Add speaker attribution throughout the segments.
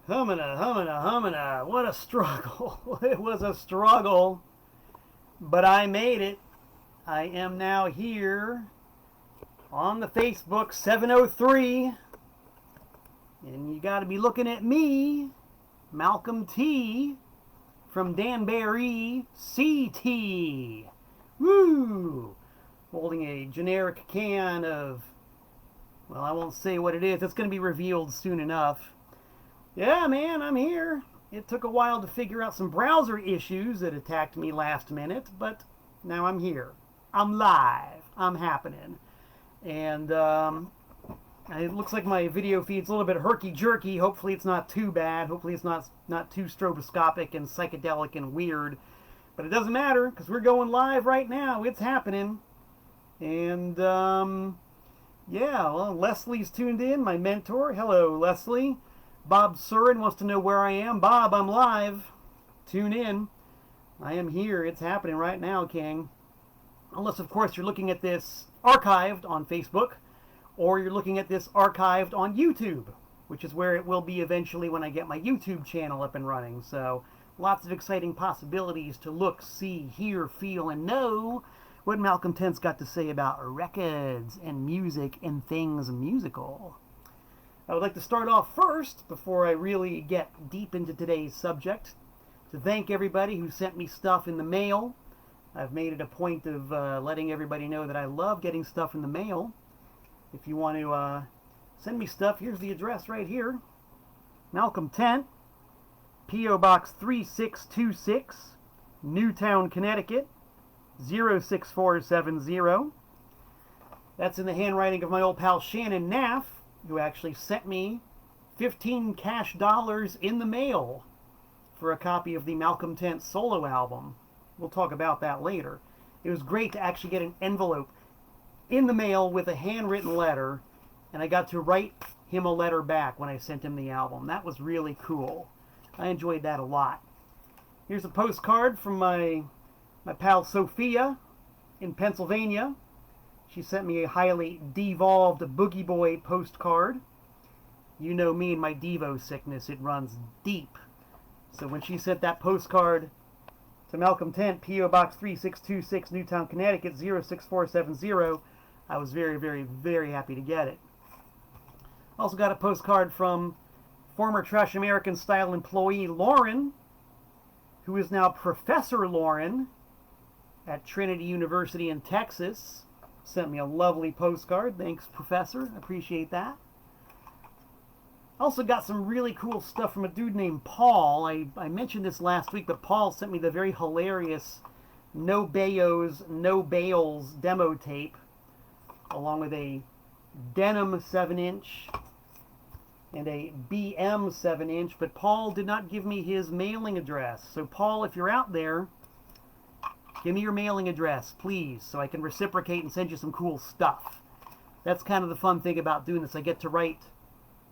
Speaker 1: Humana, humana, humana. What a struggle. It was a struggle. But I made it. I am now here on the Facebook 703. And you got to be looking at me, Malcolm T. from Danbury, CT. Woo! Holding a generic can of, well, I won't say what it is. It's going to be revealed soon enough. Yeah, man, I'm here. It took a while to figure out some browser issues that attacked me last minute, but now I'm here. I'm live. I'm happening. And it looks like my video feed's a little bit herky-jerky. Hopefully it's not too bad. Hopefully it's not too stroboscopic and psychedelic and weird. But it doesn't matter, because we're going live right now. It's happening. And, yeah, well, Leslie's tuned in, my mentor. Hello, Leslie. Bob Surin wants to know where I am. Bob, I'm live. Tune in. I am here. It's happening right now, King. Unless, of course, you're looking at this archived on Facebook, or you're looking at this archived on YouTube, which is where it will be eventually when I get my YouTube channel up and running. So, lots of exciting possibilities to look, see, hear, feel, and know what Malcolm Tent's got to say about records and music and things musical. I would like to start off first, before I really get deep into today's subject, to thank everybody who sent me stuff in the mail. I've made it a point of letting everybody know that I love getting stuff in the mail. If you want to send me stuff, here's the address right here. Malcolm Tent, P.O. Box 3626, Newtown, Connecticut, 06470. That's in the handwriting of my old pal Shannon Naff, who actually sent me 15 cash dollars in the mail for a copy of the Malcolm Tent solo album. We'll talk about that later. It was great to actually get an envelope in the mail with a handwritten letter, and I got to write him a letter back when I sent him the album. That was really cool. I enjoyed that a lot. Here's a postcard from my pal Sophia in Pennsylvania. She sent me a highly devolved Boogie Boy postcard. You know me and my Devo sickness, it runs deep. So when she sent that postcard to Malcolm Tent, P.O. Box 3626, Newtown, Connecticut, 06470, I was very, very, very happy to get it. Also got a postcard from former Trash American Style employee Lauren, who is now Professor Lauren at Trinity University in Texas. Sent me a lovely postcard. Thanks, Professor. I appreciate that. Also got some really cool stuff from a dude named Paul. I mentioned this last week, but Paul sent me the very hilarious No Bayos, No Bales demo tape, along with a Denim 7-inch and a BM 7-inch, but Paul did not give me his mailing address. So Paul, if you're out there, give me your mailing address, please, so I can reciprocate and send you some cool stuff. That's kind of the fun thing about doing this. I get to write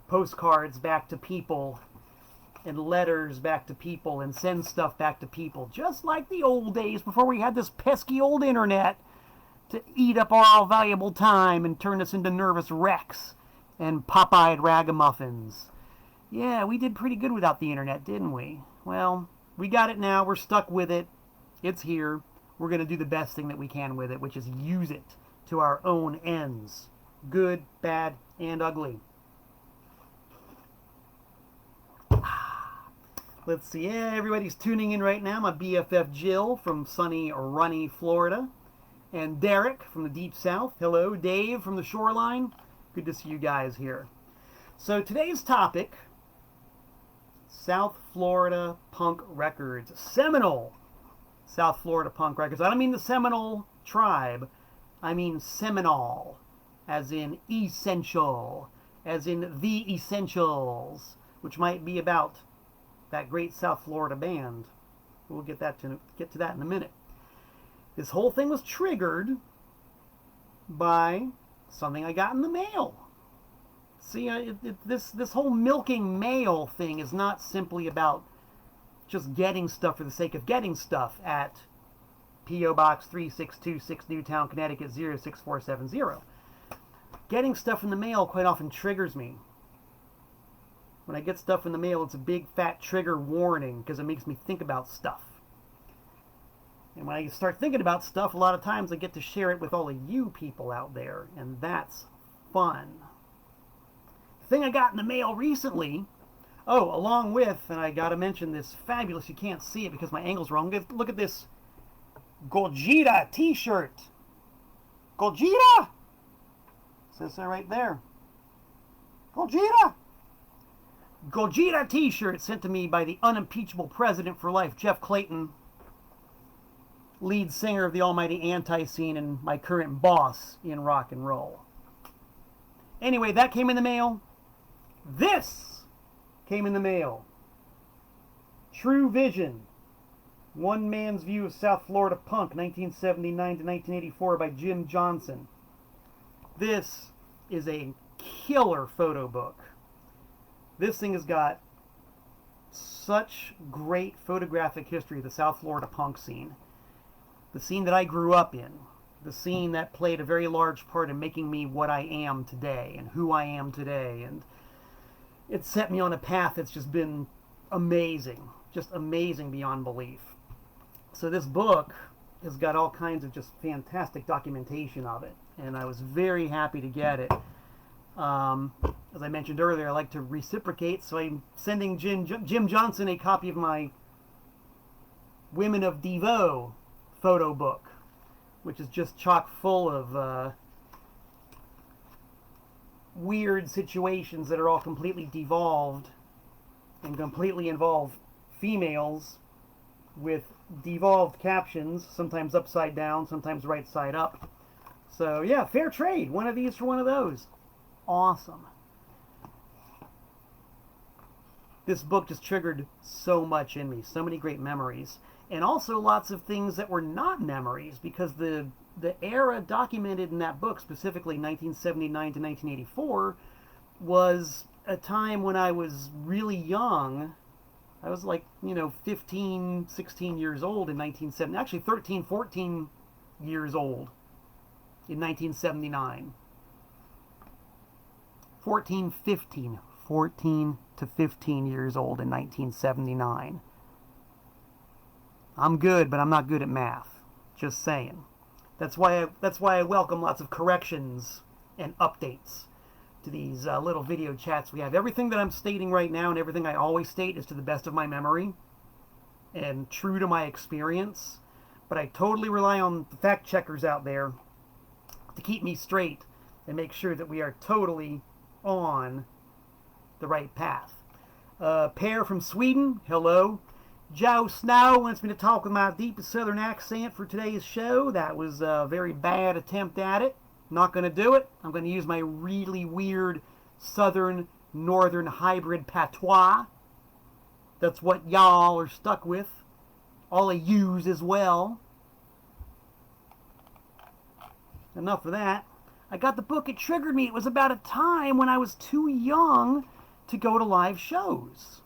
Speaker 1: postcards back to people and letters back to people and send stuff back to people, just like the old days before we had this pesky old internet to eat up our valuable time and turn us into nervous wrecks and pop-eyed ragamuffins. Yeah, we did pretty good without the internet, didn't we? Well, we got it now. We're stuck with it. It's here. We're going to do the best thing that we can with it, which is use it to our own ends. Good, bad, and ugly. Let's see. Yeah, everybody's tuning in right now. My BFF Jill from sunny Runny, Florida. And Derek from the Deep South. Hello. Dave from the Shoreline. Good to see you guys here. So today's topic, South Florida punk records. Seminole South Florida punk records. I don't mean the Seminole tribe. I mean Seminole, as in essential, as in the Essentials, which might be about that great South Florida band. We'll get to that in a minute. This whole thing was triggered by something I got in the mail. See, this whole milking mail thing is not simply about just getting stuff for the sake of getting stuff at P.O. Box 3626, Newtown, Connecticut, 06470. Getting stuff in the mail quite often triggers me. When I get stuff in the mail, it's a big fat trigger warning because it makes me think about stuff. And when I start thinking about stuff, a lot of times I get to share it with all of you people out there, and that's fun. The thing I got in the mail recently, along with, and I gotta mention this fabulous, you can't see it because my angle's wrong, look at this Gogeta t-shirt. Gogeta! Says that right there. Gogeta! Gogeta t-shirt sent to me by the unimpeachable president for life, Jeff Clayton, lead singer of the almighty anti-scene and my current boss in rock and roll. Anyway, that came in the mail. This came in the mail. True Vision. One Man's View of South Florida Punk, 1979 to 1984 by Jim Johnson. This is a killer photo book. This thing has got such great photographic history of the South Florida punk scene. The scene that I grew up in. The scene that played a very large part in making me what I am today and who I am today. And it set me on a path that's just been amazing. Just amazing beyond belief. So this book has got all kinds of just fantastic documentation of it. And I was very happy to get it. As I mentioned earlier, I like to reciprocate, so I'm sending Jim Johnson a copy of my Women of Devo photo book, which is just chock full of weird situations that are all completely devolved and completely involve females with devolved captions, sometimes upside down, sometimes right side up. So yeah, fair trade. One of these for one of those. Awesome. This book just triggered so much in me, so many great memories, and also lots of things that were not memories, because the era documented in that book, specifically 1979 to 1984, was a time when I was really young. I was like, 15, 16 years old in 1970, actually 13, 14 years old in 1979. 14 to 15 years old in 1979. I'm good, but I'm not good at math. Just saying. That's why I welcome lots of corrections and updates to these little video chats we have. Everything that I'm stating right now and everything I always state is to the best of my memory and true to my experience. But I totally rely on the fact checkers out there to keep me straight and make sure that we are totally on the right path. Pear from Sweden, hello. Joe Snow wants me to talk with my deepest southern accent for today's show. That was a very bad attempt at it. Not going to do it. I'm going to use my really weird southern northern hybrid patois. That's what y'all are stuck with. All of yous as well. Enough of that. I got the book, it triggered me. It was about a time when I was too young to go to live shows.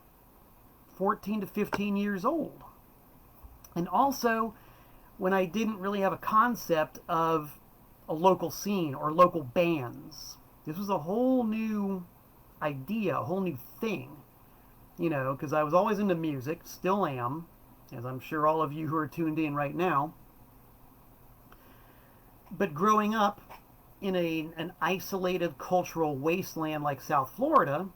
Speaker 1: 14 to 15 years old. And also when I didn't really have a concept of a local scene or local bands. This was a whole new idea, a whole new thing. Because I was always into music, still am, as I'm sure all of you who are tuned in right now. But growing up in an isolated cultural wasteland like South Florida,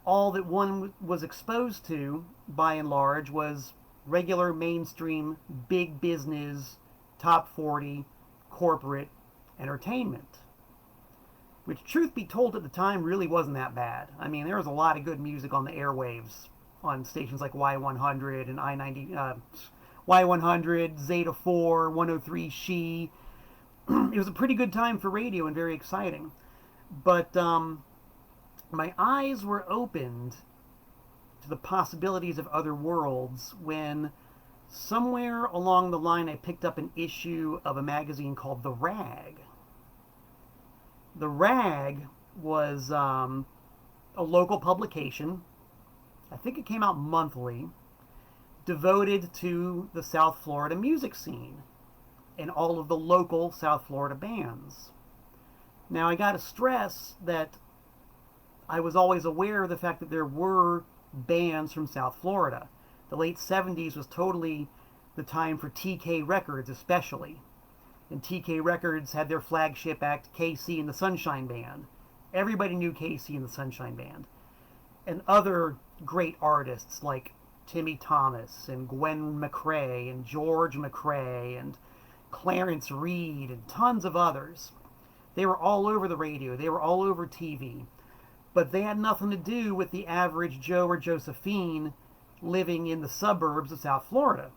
Speaker 1: all that one was exposed to, by and large, was regular mainstream, big business, top 40, corporate entertainment. Which, truth be told, at the time really wasn't that bad. I mean, there was a lot of good music on the airwaves on stations like Y100 and I-90, Y100, Zeta 4, 103 She. It was a pretty good time for radio and very exciting. But my eyes were opened to the possibilities of other worlds when somewhere along the line I picked up an issue of a magazine called The Rag. The Rag was a local publication. I think it came out monthly, devoted to the South Florida music scene and all of the local South Florida bands. Now I gotta stress that I was always aware of the fact that there were bands from South Florida. The late 70s was totally the time for TK Records, especially. And TK Records had their flagship act, KC and the Sunshine Band. Everybody knew KC and the Sunshine Band. And other great artists like Timmy Thomas and Gwen McCrae and George McCrae and Clarence Reed and tons of others. They were all over the radio. They were all over TV. But they had nothing to do with the average Joe or Josephine living in the suburbs of South Florida.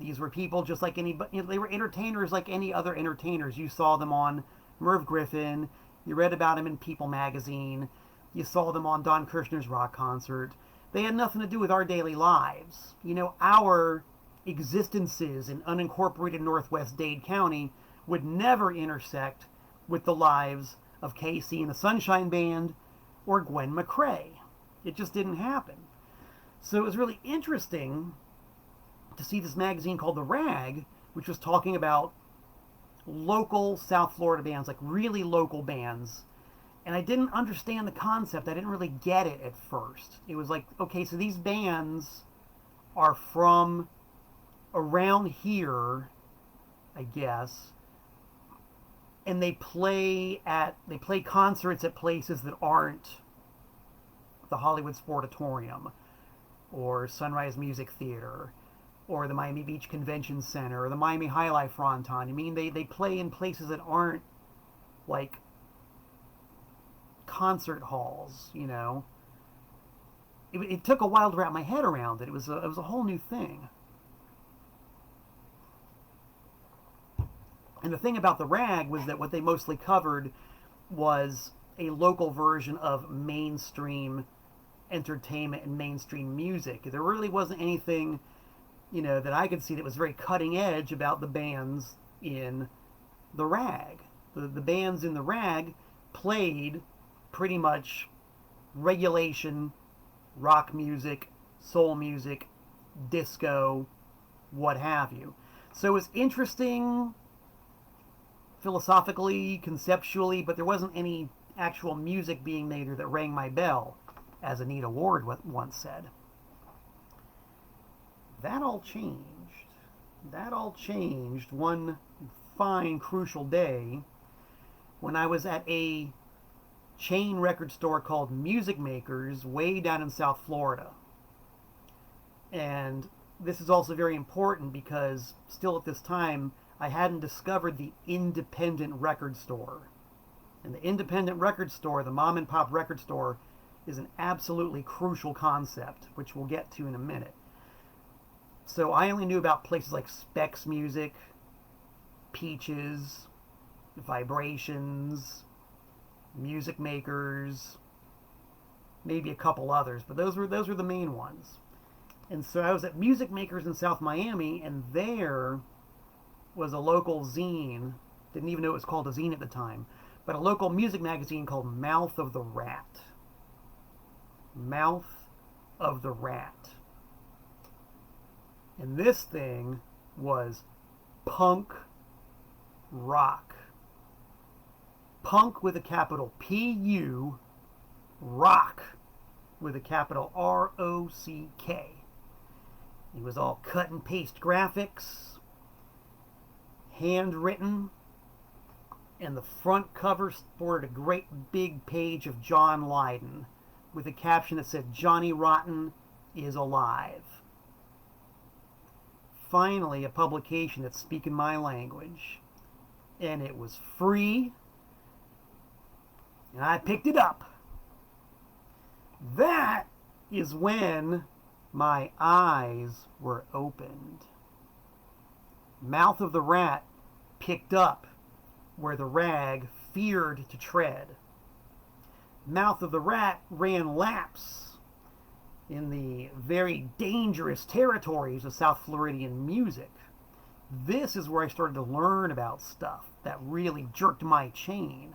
Speaker 1: These were people just like anybody. They were entertainers like any other entertainers. You saw them on Merv Griffin. You read about them in People magazine. You saw them on Don Kirshner's rock concert. They had nothing to do with our daily lives. You know, our existences in unincorporated Northwest Dade County would never intersect with the lives of KC and the Sunshine Band or Gwen McCrae. It just didn't happen. So it was really interesting to see this magazine called The Rag, which was talking about local South Florida bands, like really local bands. And I didn't understand the concept. I didn't really get it at first. It was like, okay, so these bands are from around here, I guess, and they play concerts at places that aren't the Hollywood Sportatorium or Sunrise Music Theater or the Miami Beach Convention Center or the Miami High Life Fronton. I mean, they play in places that aren't like concert halls, you know. It took a while to wrap my head around it. It was a whole new thing. And the thing about The Rag was that what they mostly covered was a local version of mainstream entertainment and mainstream music. There really wasn't anything, you know, that I could see that was very cutting edge about the bands in The Rag. The bands in The Rag played pretty much regulation, rock music, soul music, disco, what have you. So it was interesting philosophically, conceptually, but there wasn't any actual music being made or that rang my bell, as Anita Ward once said. That all changed. That all changed one fine, crucial day when I was at a chain record store called Music Makers way down in South Florida. And this is also very important because still at this time I hadn't discovered the independent record store. And the independent record store, the mom and pop record store, is an absolutely crucial concept, which we'll get to in a minute. So I only knew about places like Specs Music, Peaches, Vibrations, Music Makers, maybe a couple others, but those were the main ones. And so I was at Music Makers in South Miami, and there was a local zine, didn't even know it was called a zine at the time, but a local music magazine called Mouth of the Rat. Mouth of the Rat. And this thing was punk rock. Punk with a capital P-U, rock with a capital R-O-C-K. It was all cut and paste graphics, handwritten, and the front cover sported a great big page of John Lydon with a caption that said, "Johnny Rotten is alive." Finally, a publication that's speaking my language. And it was free. And I picked it up. That is when my eyes were opened. Mouth of the Rat picked up where the Rag feared to tread. Mouth of the Rat ran laps in the very dangerous territories of South Floridian music. This is where I started to learn about stuff that really jerked my chain.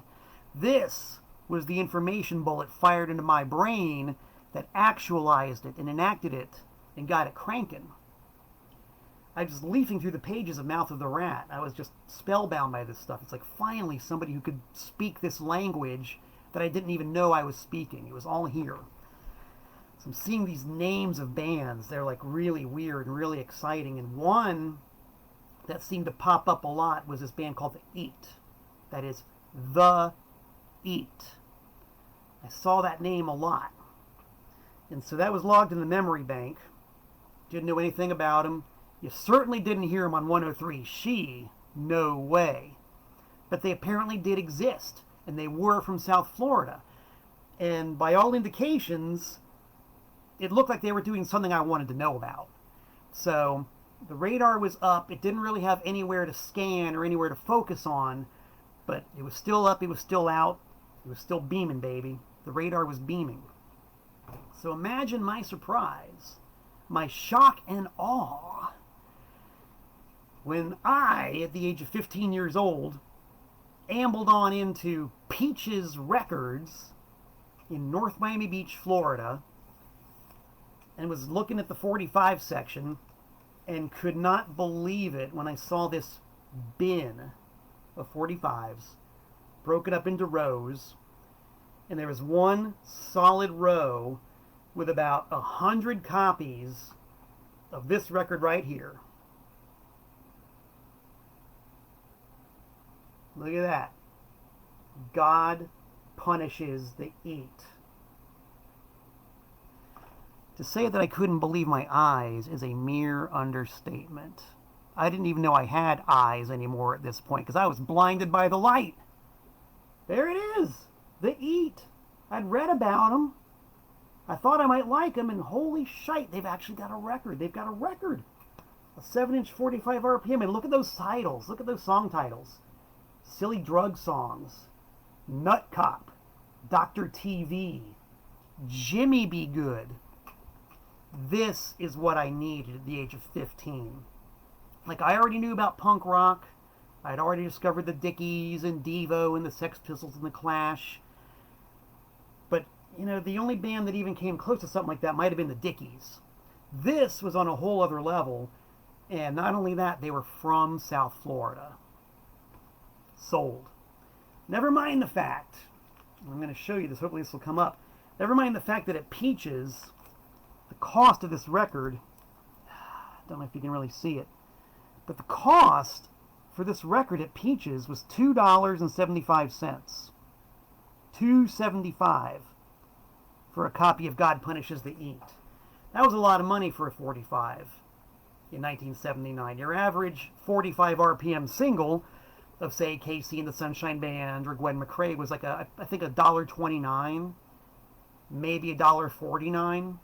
Speaker 1: This was the information bullet fired into my brain that actualized it and enacted it and got it cranking. I was leafing through the pages of Mouth of the Rat. I was just spellbound by this stuff. It's like finally somebody who could speak this language that I didn't even know I was speaking. It was all here. So I'm seeing these names of bands. They're like really weird and really exciting. And one that seemed to pop up a lot was this band called The Eat. That is The Eat. I saw that name a lot. And so that was logged in the memory bank. Didn't know anything about him. You certainly didn't hear him on 103 She. No way. But they apparently did exist. And they were from South Florida. And by all indications, it looked like they were doing something I wanted to know about. So the radar was up. It didn't really have anywhere to scan or anywhere to focus on. But it was still up. It was still out. It was still beaming, baby. The radar was beaming. So imagine my surprise, my shock and awe, when I, at the age of 15 years old, ambled on into Peaches Records in North Miami Beach, Florida, and was looking at the 45 section and could not believe it when I saw this bin of 45s broken up into rows, and there was one solid row with about 100 copies of this record right here. Look at that. God Punishes the Eat. To say that I couldn't believe my eyes is a mere understatement. I didn't even know I had eyes anymore at this point because I was blinded by the light. There it is. The Eat. I'd read about them. I thought I might like them, and holy shite, they've actually got a record. They've got a record. A 7-inch 45 RPM. And look at those titles. Look at those song titles. Silly Drug Songs. Nut Cop. Dr. TV. Jimmy Be Good. This is what I needed at the age of 15. Like, I already knew about punk rock. I'd already discovered the Dickies and Devo and the Sex Pistols and the Clash. But, you know, the only band that even came close to something like that might have been the Dickies. This was on a whole other level. And not only that, they were from South Florida. Sold. Never mind the fact, I'm going to show you this, hopefully this will come up. Never mind the fact that at Peaches, the cost of this record, I don't know if you can really see it, but the cost for this record at Peaches was $2.75. $2.75 for a copy of God Punishes the Eat. That was a lot of money for a 45 in 1979. Your average 45 RPM single of, say, Casey and the Sunshine Band or Gwen McCrae was like I think $1.29, maybe $1.49.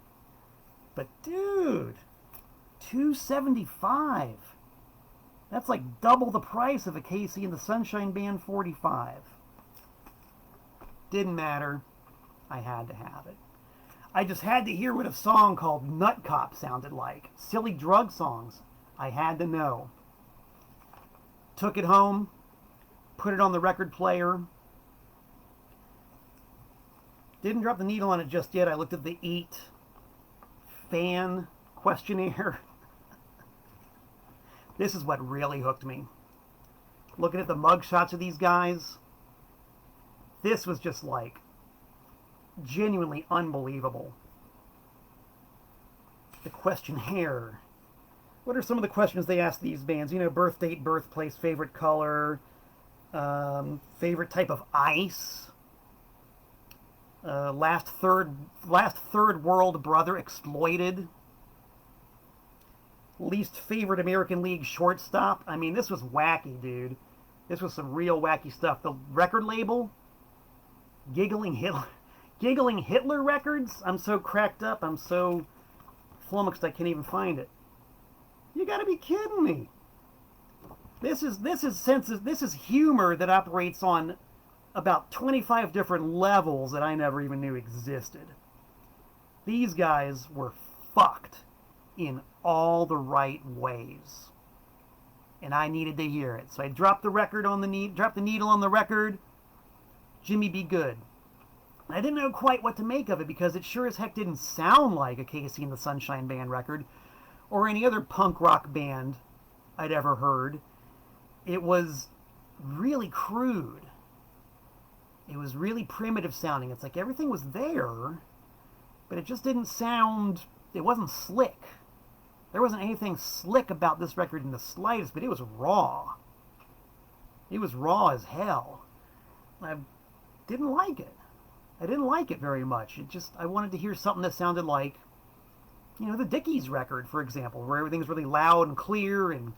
Speaker 1: But dude, $2.75. That's like double the price of a Casey and the Sunshine Band 45. Didn't matter. I had to have it. I just had to hear what a song called Nut Cop sounded like. Silly Drug Songs. I had to know. Took it home. Put it on the record player. Didn't drop the needle on it just yet. I looked at the Eat fan questionnaire. This is what really hooked me. Looking at the mugshots of these guys, this was just like genuinely unbelievable. The questionnaire. What are some of the questions they ask these bands? You know, birth date, birthplace, favorite color, favorite type of ice, last third world brother exploited, least favorite American League shortstop. I mean, this was wacky, dude. This was some real wacky stuff. The record label, Giggling Hitler Records. I'm so cracked up. I'm so flummoxed I can't even find it. You gotta be kidding me. This is humor that operates on about 25 different levels that I never even knew existed. These guys were fucked in all the right ways. And I needed to hear it. So I dropped the needle on the record. Jimmy Be Good. I didn't know quite what to make of it because it sure as heck didn't sound like a Casey and the Sunshine Band record or any other punk rock band I'd ever heard. It was really crude. It was really primitive sounding. It's like everything was there, but it just didn't sound, it wasn't slick. There wasn't anything slick about this record in the slightest, but it was raw. It was raw as hell. I didn't like it. I didn't like it very much. I wanted to hear something that sounded like, the Dickies record, for example, where everything's really loud and clear and,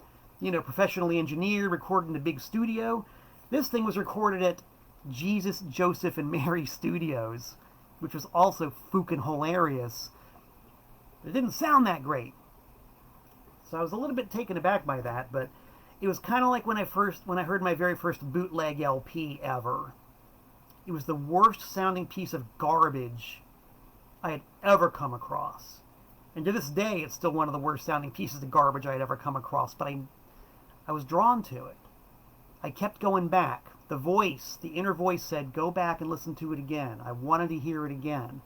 Speaker 1: professionally engineered, recorded in a big studio. This thing was recorded at Jesus, Joseph, and Mary Studios, which was also fucking hilarious. It didn't sound that great. So I was a little bit taken aback by that, but it was kind of like when I heard my very first bootleg LP ever. It was the worst sounding piece of garbage I had ever come across. And to this day, it's still one of the worst sounding pieces of garbage I had ever come across, but I was drawn to it. I kept going back. The inner voice said, go back and listen to it again. I wanted to hear it again.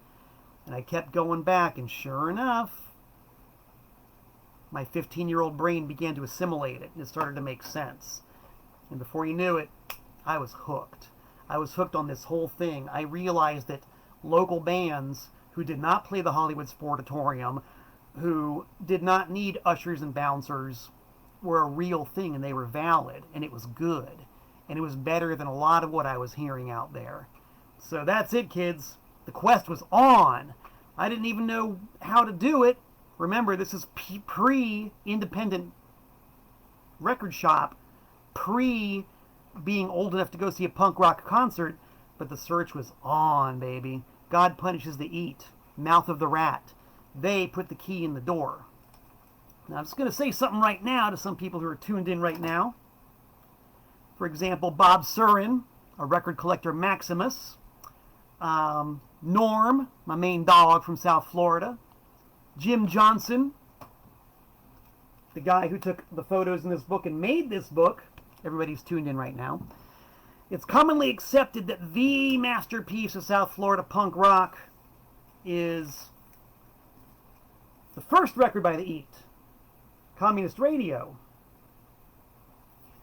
Speaker 1: And I kept going back, and sure enough, my 15-year-old brain began to assimilate it, and it started to make sense. And before you knew it, I was hooked. I was hooked on this whole thing. I realized that local bands who did not play the Hollywood Sportatorium, who did not need ushers and bouncers, were a real thing, and they were valid, and it was good. And it was better than a lot of what I was hearing out there. So that's it, kids. The quest was on. I didn't even know how to do it. Remember, this is pre-independent record shop, pre-being old enough to go see a punk rock concert, but the search was on, baby. God punishes the eat. Mouth of the rat. They put the key in the door. Now, I'm just going to say something right now to some people who are tuned in right now. For example, Bob Surin, a record collector Maximus. Norm, my main dog from South Florida. Jim Johnson, the guy who took the photos in this book and made this book. Everybody's tuned in right now. It's commonly accepted that the masterpiece of South Florida punk rock is the first record by The Eat, Communist Radio.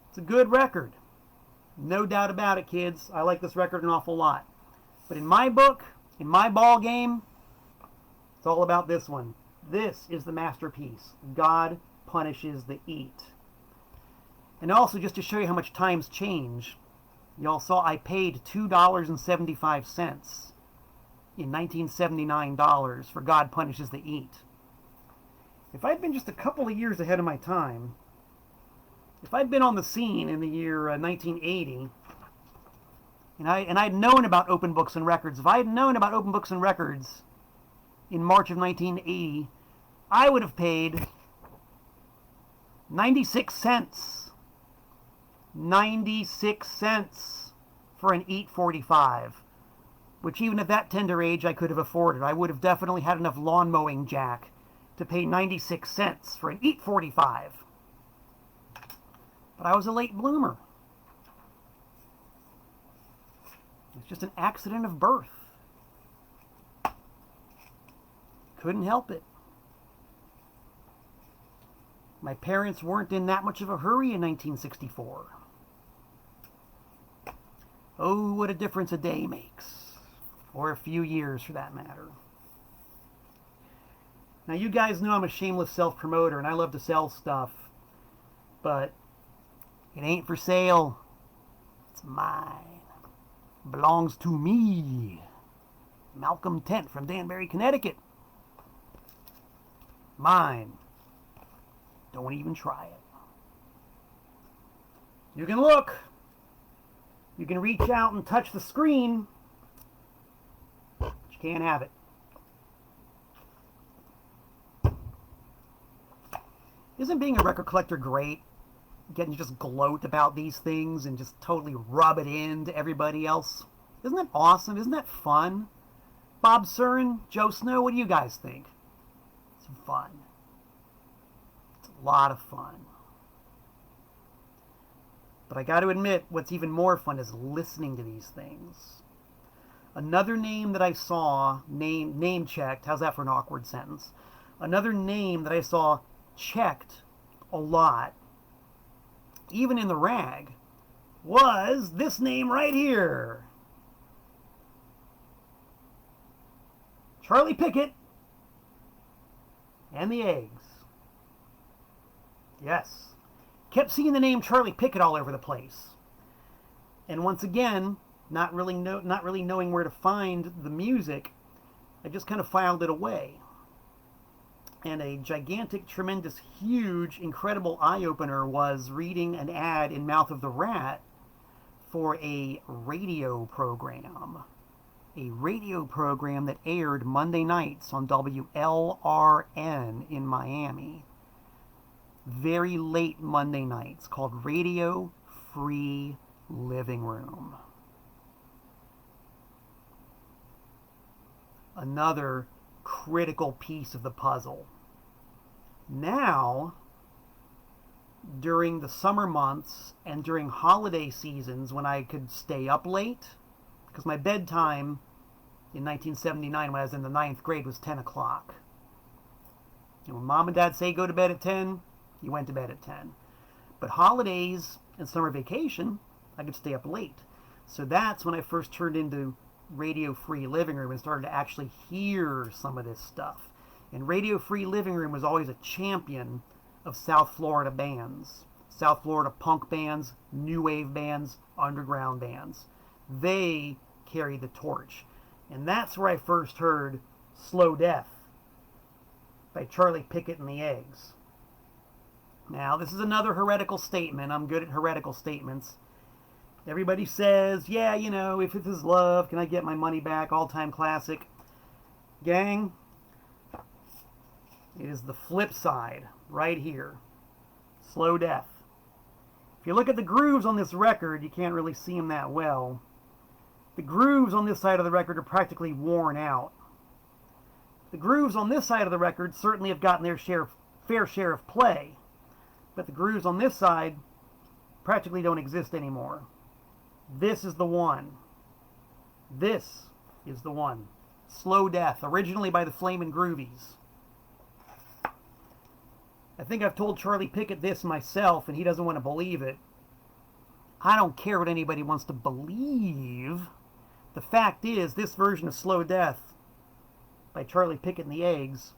Speaker 1: It's a good record. No doubt about it, kids. I like this record an awful lot. But in my book, in my ball game, it's all about this one. This is the masterpiece. God punishes the eat. And also, just to show you how much times change, y'all saw I paid $2.75 in 1979 for God Punishes the Eat. If I'd been just a couple of years ahead of my time, if I'd been on the scene in the year 1980, and I'd known about Open Books and Records, if I had known about Open Books and Records in March of 1980, I would have paid 96 cents. 96 cents for an Eat 45, which even at that tender age I could have afforded. I would have definitely had enough lawn mowing jack to pay 96 cents for an Eat 45. But I was a late bloomer. It's just an accident of birth. Couldn't help it. My parents weren't in that much of a hurry in 1964. Oh, what a difference a day makes. Or a few years, for that matter. Now, you guys know I'm a shameless self-promoter, and I love to sell stuff. But it ain't for sale. It's mine. It belongs to me. Malcolm Tent from Danbury, Connecticut. Mine. Don't even try it. You can look. You can reach out and touch the screen. But you can't have it. Isn't being a record collector great? Getting to just gloat about these things and just totally rub it in to everybody else. Isn't that awesome? Isn't that fun? Bob Surin, Joe Snow, what do you guys think? It's fun. It's a lot of fun. But I got to admit, what's even more fun is listening to these things. Another name that I saw, name checked, how's that for an awkward sentence? Another name that I saw checked a lot, even in the rag, was this name right here. Charlie Pickett and the Eggs. Yes. Kept seeing the name Charlie Pickett all over the place. And once again, not really knowing where to find the music, I just kind of filed it away. And a gigantic, tremendous, huge, incredible eye-opener was reading an ad in Mouth of the Rat for a radio program. A radio program that aired Monday nights on WLRN in Miami. Very late Monday nights, called Radio Free Living Room. Another critical piece of the puzzle. Now, during the summer months and during holiday seasons when I could stay up late, because my bedtime in 1979 when I was in the 9th grade was 10 o'clock. And when mom and dad say go to bed at 10, you went to bed at 10. But holidays and summer vacation, I could stay up late. So that's when I first turned into Radio Free Living Room and started to actually hear some of this stuff. And Radio Free Living Room was always a champion of South Florida bands. South Florida punk bands, new wave bands, underground bands. They carried the torch. And that's where I first heard Slow Death by Charlie Pickett and the Eggs. Now, this is another heretical statement. I'm good at heretical statements. Everybody says, yeah, you know, if it is love, can I get my money back? All-time classic. Gang, it is the flip side right here. Slow Death. If you look at the grooves on this record, you can't really see them that well. The grooves on this side of the record are practically worn out. The grooves on this side of the record certainly have gotten their fair share of play. But the grooves on this side practically don't exist anymore. This is the one. This is the one. Slow Death, originally by the Flamin' Groovies. I think I've told Charlie Pickett this myself, and he doesn't want to believe it. I don't care what anybody wants to believe. The fact is, this version of Slow Death by Charlie Pickett and the Eggs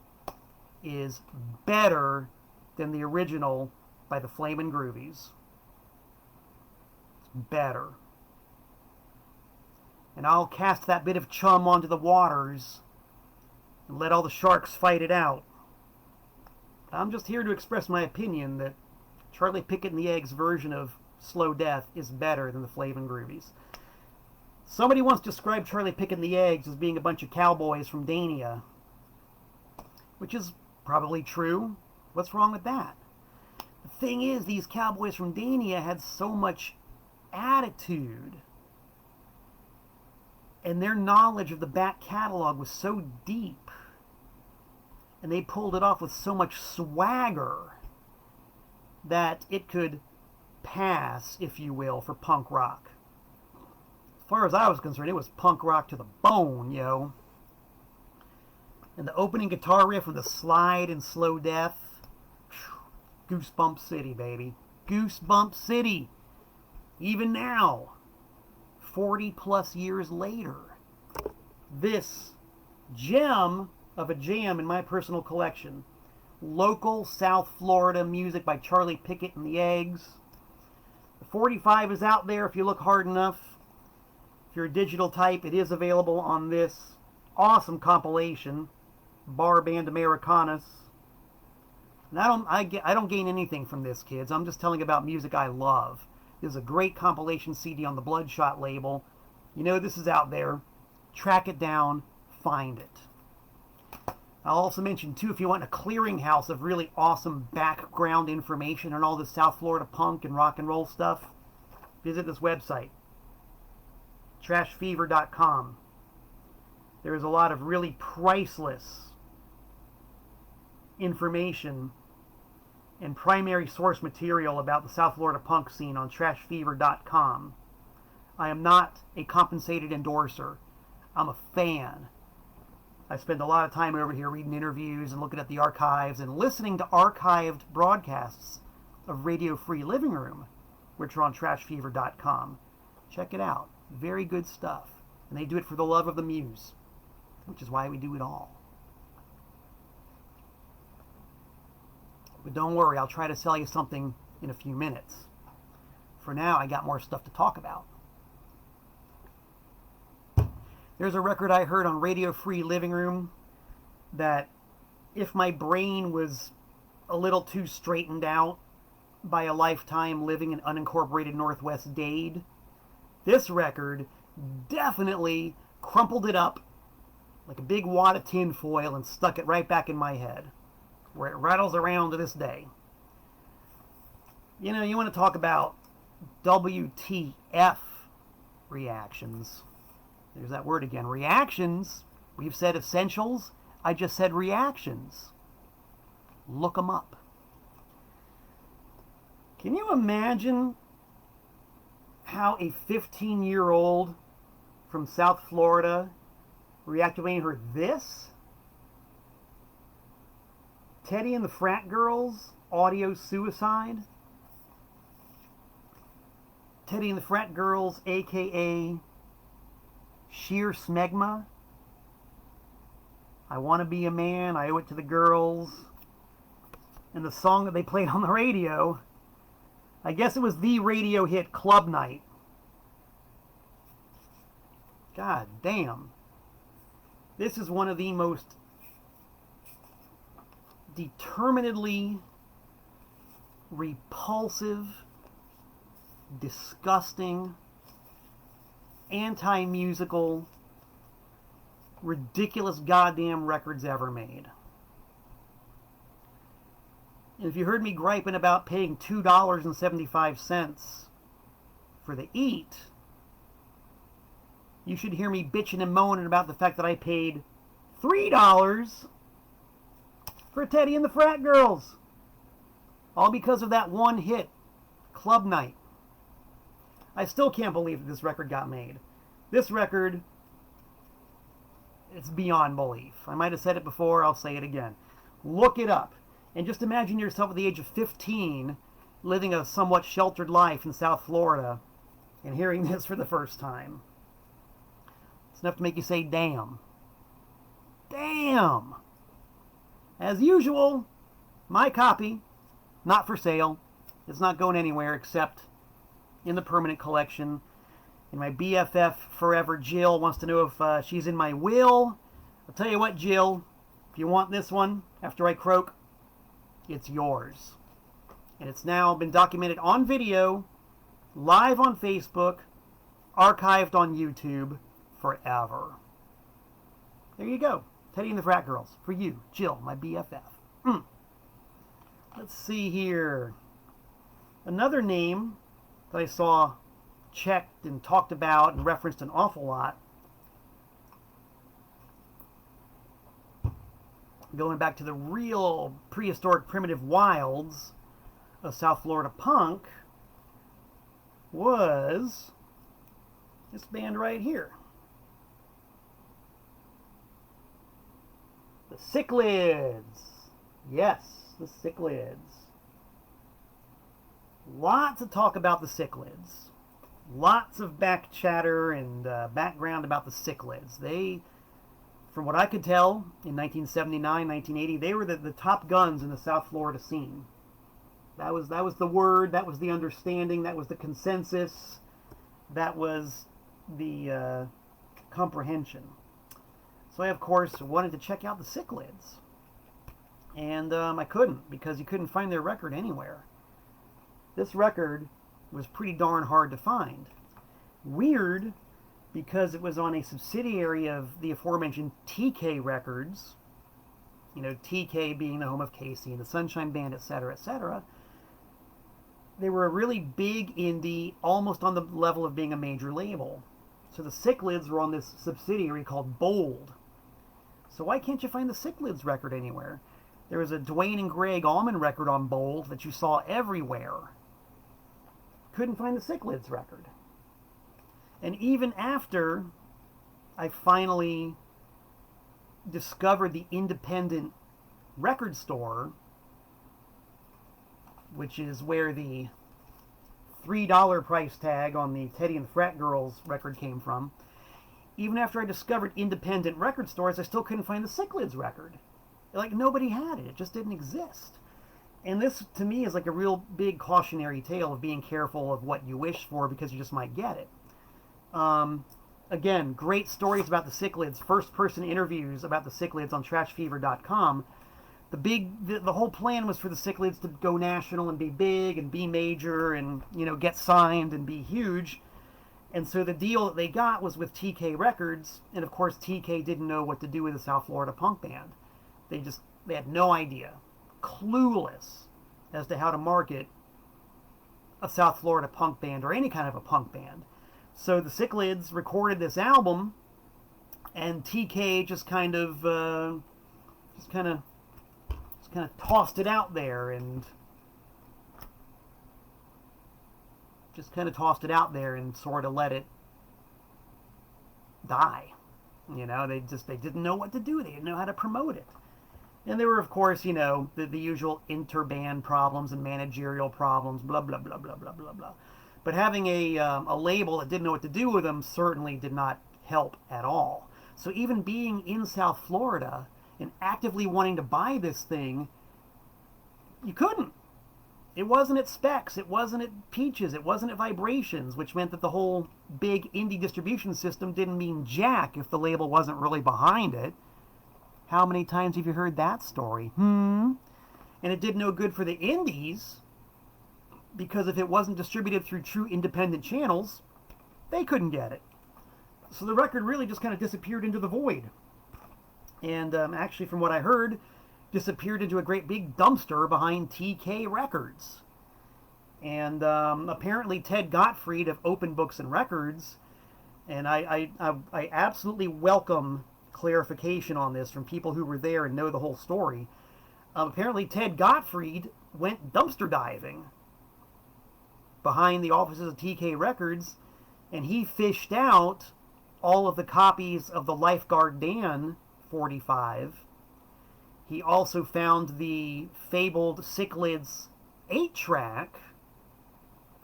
Speaker 1: is better than the original by the Flamin' Groovies. It's better. And I'll cast that bit of chum onto the waters and let all the sharks fight it out. I'm just here to express my opinion that Charlie Pickett and the Eggs version of Slow Death is better than the Flamin' Groovies. Somebody once described Charlie Pickett and the Eggs as being a bunch of cowboys from Dania, which is probably true. What's wrong with that? The thing is, these cowboys from Dania had so much attitude, and their knowledge of the back catalog was so deep, and they pulled it off with so much swagger that it could pass, if you will, for punk rock. As far as I was concerned, it was punk rock to the bone, yo. And the opening guitar riff with the slide and Slow Death, Goosebump City, baby. Goosebump City. Even now, 40 plus years later, this gem of a jam in my personal collection. Local South Florida music by Charlie Pickett and the Eggs. The 45 is out there if you look hard enough. If you're a digital type, it is available on this awesome compilation, Bar Band Americanas. And I don't gain anything from this, kids. I'm just telling about music I love. There's a great compilation CD on the Bloodshot label. You know this is out there. Track it down, find it. I'll also mention, too, if you want a clearinghouse of really awesome background information on all this South Florida punk and rock and roll stuff, visit this website, trashfever.com. There is a lot of really priceless information and primary source material about the South Florida punk scene on trashfever.com. I am not a compensated endorser. I'm a fan. I spend a lot of time over here reading interviews and looking at the archives and listening to archived broadcasts of Radio Free Living Room, which are on trashfever.com. Check it out. Very good stuff. And they do it for the love of the muse. which is why we do it all. But don't worry, I'll try to sell you something in a few minutes. For now, I got more stuff to talk about. There's a record I heard on Radio Free Living Room that, if my brain was a little too straightened out by a lifetime living in unincorporated Northwest Dade, this record definitely crumpled it up like a big wad of tin foil and stuck it right back in my head, where it rattles around to this day. You know, you want to talk about WTF reactions. There's that word again. Reactions. We've said essentials. I just said reactions. Look them up. Can you imagine how a 15-year-old from South Florida reacted when he heard this? Teddy and the Frat Girls, Audio Suicide. Teddy and the Frat Girls, a.k.a. Sheer Smegma. I Want to Be a Man, I Owe It to the Girls. And the song that they played on the radio, I guess it was the radio hit Club Night. God damn. This is one of the most determinedly repulsive, disgusting, anti-musical, ridiculous goddamn records ever made. And if you heard me griping about paying $2.75 for the eat, you should hear me bitching and moaning about the fact that I paid $3 for Teddy and the Frat Girls. All because of that one hit, Club Night. I still can't believe that this record got made. This record, it's beyond belief. I might have said it before, I'll say it again. Look it up. And just imagine yourself at the age of 15, living a somewhat sheltered life in South Florida, and hearing this for the first time. It's enough to make you say, damn. Damn! As usual, my copy, not for sale. It's not going anywhere except in the permanent collection. And my BFF forever, Jill, wants to know if she's in my will. I'll tell you what, Jill, if you want this one after I croak, it's yours. And it's now been documented on video, live on Facebook, archived on YouTube forever. There you go. Teddy and the Frat Girls. For you, Jill, my BFF. Let's see here. Another name that I saw checked and talked about and referenced an awful lot, going back to the real prehistoric primitive wilds of South Florida punk, was this band right here. The Cichlids. Yes, the Cichlids. Lots of talk about the Cichlids. Lots of back chatter and background about the Cichlids. They, from what I could tell, in 1979, 1980, they were the top guns in the South Florida scene. That was the word, that was the understanding, that was the consensus, that was the comprehension. So I, of course, wanted to check out the Cichlids. And I couldn't, because you couldn't find their record anywhere. This record was pretty darn hard to find. Weird, because it was on a subsidiary of the aforementioned TK Records. You know, TK being the home of Casey and the Sunshine Band, etc., etc. They were really big indie, almost on the level of being a major label. So the Cichlids were on this subsidiary called Bold. So why can't you find the Cichlids record anywhere? There was a Dwayne and Greg Allman record on Bold that you saw everywhere. Couldn't find the Cichlids record. And even after I finally discovered the independent record store, which is where the $3 price tag on the Teddy and the Frat Girls record came from, even after I discovered independent record stores, I still couldn't find the Cichlids record. Like, nobody had it. It just didn't exist. And this, to me, is like a real big cautionary tale of being careful of what you wish for because you just might get it. Again, great stories about the Cichlids, first-person interviews about the Cichlids on trashfever.com. The whole plan was for the Cichlids to go national and be big and be major and, you know, get signed and be huge. And so the deal that they got was with TK Records, and of course TK didn't know what to do with a South Florida punk band. They had no idea, clueless as to how to market a South Florida punk band or any kind of a punk band. So the Cichlids recorded this album, and TK just kind of tossed it out there and sort of let it die. You know, they didn't know what to do. They didn't know how to promote it. And there were, of course, you know, the usual interband problems and managerial problems, blah, blah, blah, blah, blah, blah, blah. But having a label that didn't know what to do with them certainly did not help at all. So even being in South Florida and actively wanting to buy this thing, you couldn't. It wasn't at Specs, it wasn't at Peaches, it wasn't at Vibrations, which meant that the whole big indie distribution system didn't mean jack if the label wasn't really behind it. How many times have you heard that story? And it did no good for the indies, because if it wasn't distributed through true independent channels, they couldn't get it. So the record really just kind of disappeared into the void. And actually, from what I heard, disappeared into a great big dumpster behind TK Records. And apparently Ted Gottfried of Open Books and Records, and I absolutely welcome clarification on this from people who were there and know the whole story. Apparently Ted Gottfried went dumpster diving behind the offices of TK Records, and he fished out all of the copies of the Lifeguard Dan 45. He also found the fabled Cichlids 8-track,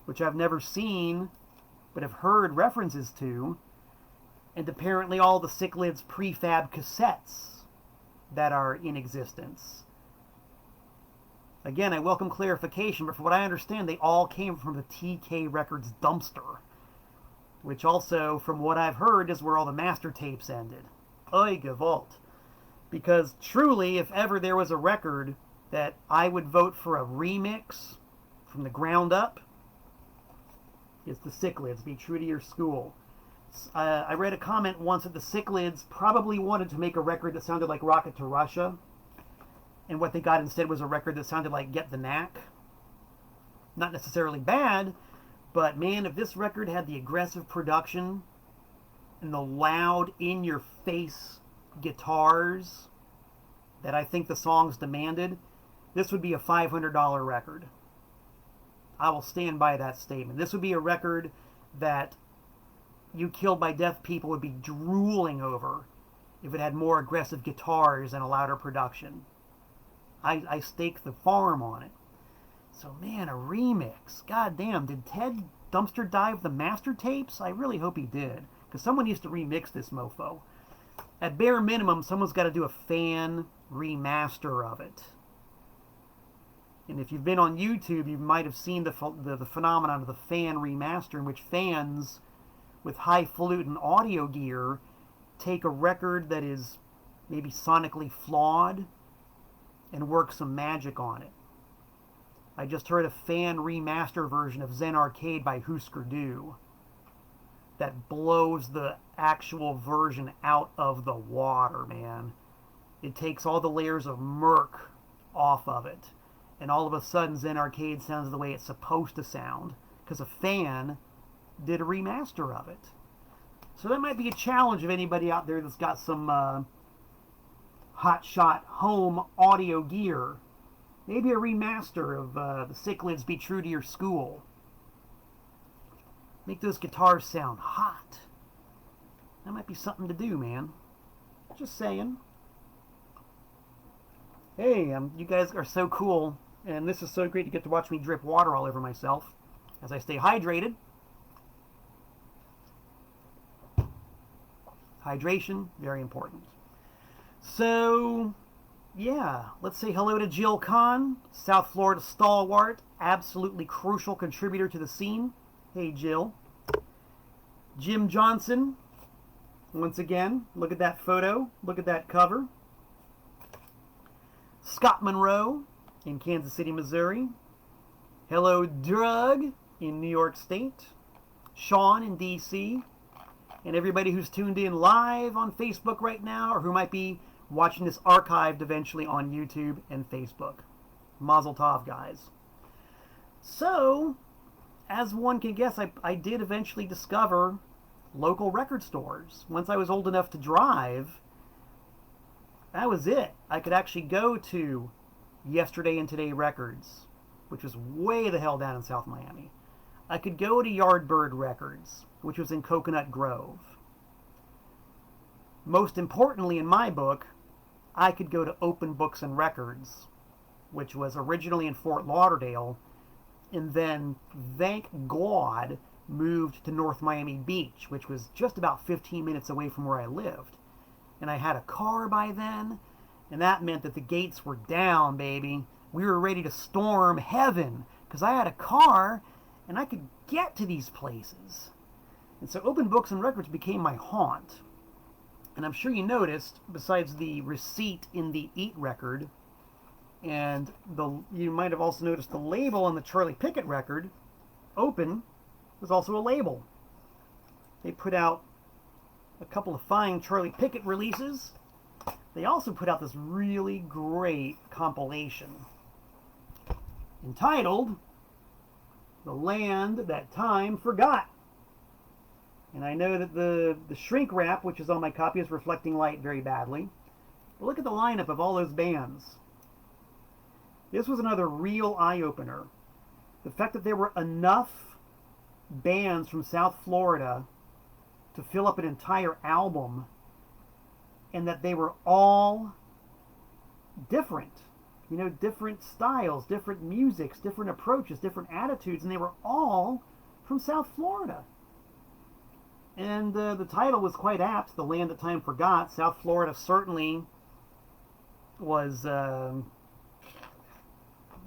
Speaker 1: which I've never seen, but have heard references to, and apparently all the Cichlids prefab cassettes that are in existence. Again, I welcome clarification, but from what I understand, they all came from the TK Records dumpster, which also, from what I've heard, is where all the master tapes ended. Oy gewalt. Because truly, if ever there was a record that I would vote for a remix from the ground up, it's the Cichlids, Be True to Your School. I read a comment once that the Cichlids probably wanted to make a record that sounded like Rocket to Russia, and what they got instead was a record that sounded like Get the Knack. Not necessarily bad, but man, if this record had the aggressive production and the loud, in-your-face guitars that I think the songs demanded, this would be a $500 record. I will stand by that statement. This would be a record that you Killed by Deaf people would be drooling over if it had more aggressive guitars and a louder production. I stake the farm on it. So man, a remix. God damn, did Ted dumpster dive the master tapes? I really hope he did, because someone needs to remix this mofo. At bare minimum, someone's got to do a fan remaster of it. And if you've been on YouTube, you might have seen the phenomenon of the fan remaster, in which fans with highfalutin audio gear take a record that is maybe sonically flawed and work some magic on it. I just heard a fan remaster version of Zen Arcade by Husker Du that blows the actual version out of the water, man. It takes all the layers of murk off of it, and all of a sudden Zen Arcade sounds the way it's supposed to sound, because a fan did a remaster of it. So that might be a challenge of anybody out there that's got some hotshot home audio gear. Maybe a remaster of the Cichlids Be True to Your School. Make those guitars sound hot. That might be something to do, man. Just saying. Hey, you guys are so cool, and this is so great to get to watch me drip water all over myself as I stay hydrated. Hydration, very important. So, yeah, let's say hello to Jill Kahn, South Florida stalwart, absolutely crucial contributor to the scene. Hey, Jill. Jim Johnson, once again, look at that photo, look at that cover. Scott Monroe in Kansas City, Missouri. Hello, Drug in New York State. Sean in D.C. And everybody who's tuned in live on Facebook right now, or who might be watching this archived eventually on YouTube and Facebook. Mazel tov, guys. So, as one can guess, I did eventually discover local record stores. Once I was old enough to drive, that was it. I could actually go to Yesterday and Today Records, which was way the hell down in South Miami. I could go to Yardbird Records, which was in Coconut Grove. Most importantly in my book, I could go to Open Books and Records, which was originally in Fort Lauderdale, and then, thank God, moved to North Miami Beach, which was just about 15 minutes away from where I lived. And I had a car by then, and that meant that the gates were down, baby. We were ready to storm heaven, because I had a car, and I could get to these places. And so Open Books and Records became my haunt. And I'm sure you noticed, besides the receipt in the Eat record, and you might have also noticed the label on the Charlie Pickett record, Open, was also a label. They put out a couple of fine Charlie Pickett releases. They also put out this really great compilation entitled The Land That Time Forgot. And I know that the shrink wrap, which is on my copy, is reflecting light very badly. But look at the lineup of all those bands. This was another real eye-opener. The fact that there were enough bands from South Florida to fill up an entire album, and that they were all different. You know, different styles, different musics, different approaches, different attitudes, and they were all from South Florida. And the title was quite apt, The Land That Time Forgot. South Florida certainly was, I'll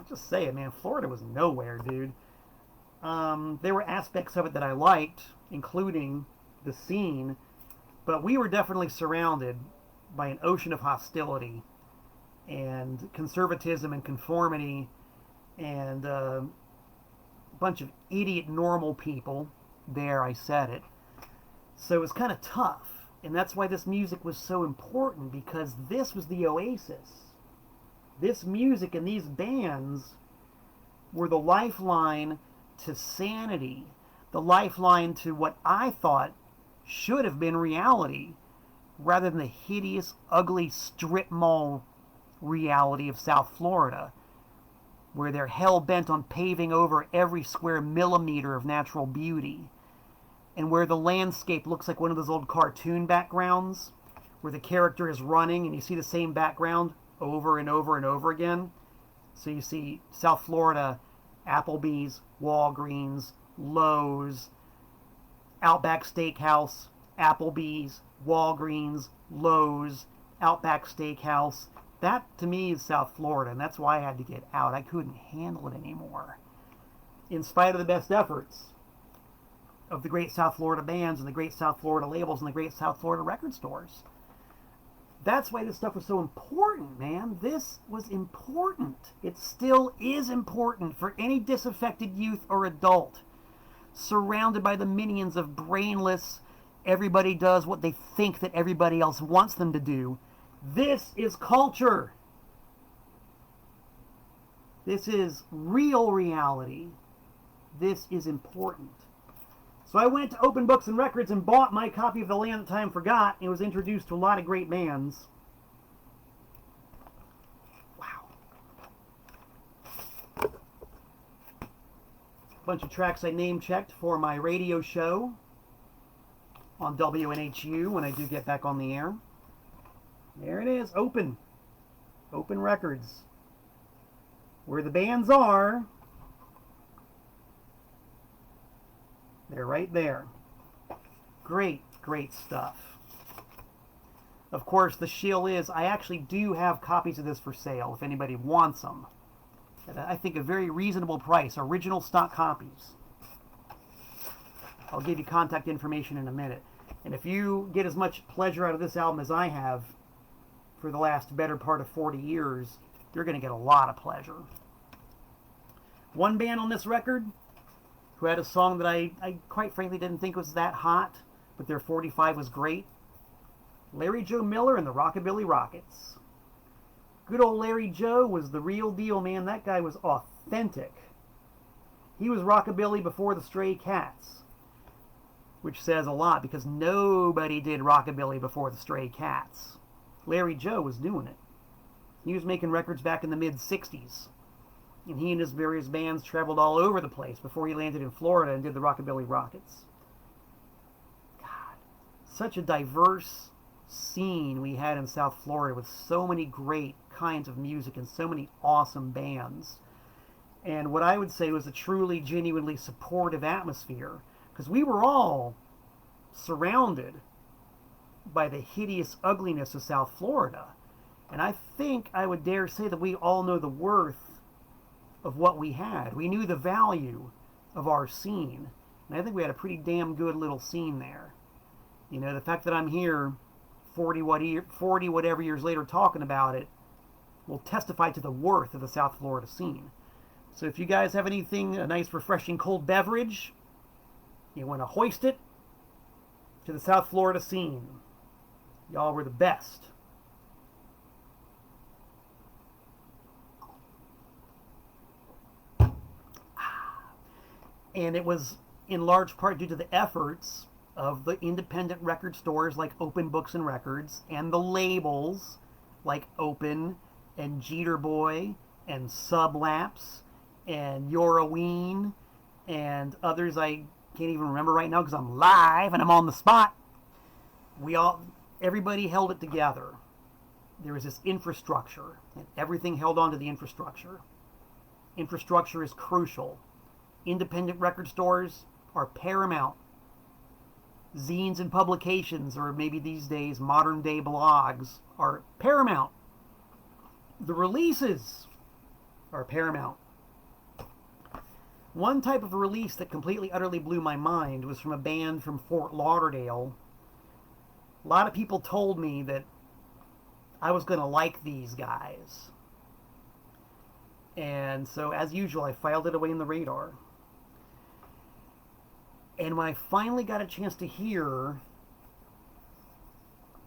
Speaker 1: just say it, man, Florida was nowhere, dude. There were aspects of it that I liked, including the scene, but we were definitely surrounded by an ocean of hostility and conservatism and conformity and a bunch of idiot normal people. There, I said it. So it was kind of tough, and that's why this music was so important, because this was the oasis. This music and these bands were the lifeline to sanity, the lifeline to what I thought should have been reality, rather than the hideous, ugly strip mall reality of South Florida, where they're hell-bent on paving over every square millimeter of natural beauty, and where the landscape looks like one of those old cartoon backgrounds, where the character is running and you see the same background over and over and over again. So you see South Florida, Applebee's, Walgreens, Lowe's, Outback Steakhouse, Applebee's, Walgreens, Lowe's, Outback Steakhouse. That, to me, is South Florida, and that's why I had to get out. I couldn't handle it anymore. In spite of the best efforts of the great South Florida bands and the great South Florida labels and the great South Florida record stores. That's why this stuff was so important, man. This was important. It still is important for any disaffected youth or adult surrounded by the minions of brainless, everybody does what they think that everybody else wants them to do. This is culture. This is real reality. This is important. So I went to Open Books and Records and bought my copy of The Land That Time Forgot, and was introduced to a lot of great bands. Wow. A bunch of tracks I name-checked for my radio show on WNHU when I do get back on the air. There it is, Open. Open Records. Where the bands are, they're right there. Great, great stuff. Of course, the shill is, I actually do have copies of this for sale if anybody wants them. At I think a very reasonable price, original stock copies. I'll give you contact information in a minute. And if you get as much pleasure out of this album as I have for the last better part of 40 years, you're going to get a lot of pleasure. One band on this record who had a song that I quite frankly didn't think was that hot, but their 45 was great. Larry Joe Miller and the Rockabilly Rockets. Good old Larry Joe was the real deal, man. That guy was authentic. He was Rockabilly before the Stray Cats, which says a lot because nobody did Rockabilly before the Stray Cats. Larry Joe was doing it. He was making records back in the mid-60s. And he and his various bands traveled all over the place before he landed in Florida and did the Rockabilly Rockets. God, such a diverse scene we had in South Florida with so many great kinds of music and so many awesome bands. And what I would say was a truly, genuinely supportive atmosphere, because we were all surrounded by the hideous ugliness of South Florida. And I think I would dare say that we all know the worth of what we had. We knew the value of our scene. And I think we had a pretty damn good little scene there. You know, the fact that I'm here 40 whatever years later talking about it will testify to the worth of the South Florida scene. So if you guys have anything, a nice refreshing cold beverage, you want to hoist it to the South Florida scene. Y'all were the best. And it was in large part due to the efforts of the independent record stores like Open Books and Records, and the labels like Open and Jeter Boy and Sublapse and Yoroween and others I can't even remember right now because I'm live and I'm on the spot. Everybody held it together. There was this infrastructure, and everything held on to the infrastructure. Infrastructure is crucial. Independent record stores are paramount. Zines and publications, or maybe these days modern day blogs, are paramount. The releases are paramount. One type of release that completely, utterly blew my mind was from a band from Fort Lauderdale. A lot of people told me that I was going to like these guys. And so, as usual, I filed it away in the radar. And when I finally got a chance to hear